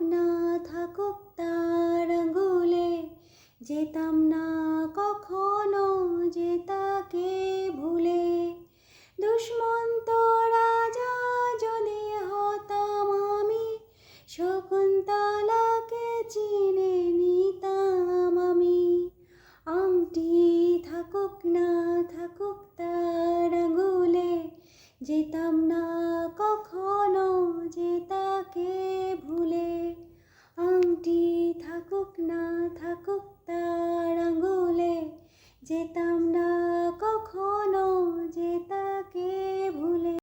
না থাকুক তার আঙুলে, যেতাম না কখনো যে তাকে ভুলে। দুষ্মন্ত রাজা যদি হতাম আমি, শকুন্তলাকে চিনে নিতাম আমি। আংটি থাকুক না থাকুক তার আঙুলে, যেতাম না কখনো যে তাকে ভুলে। আংটি থাকুক না থাকুক তার আঙুলে, যেতাম না কখনো যে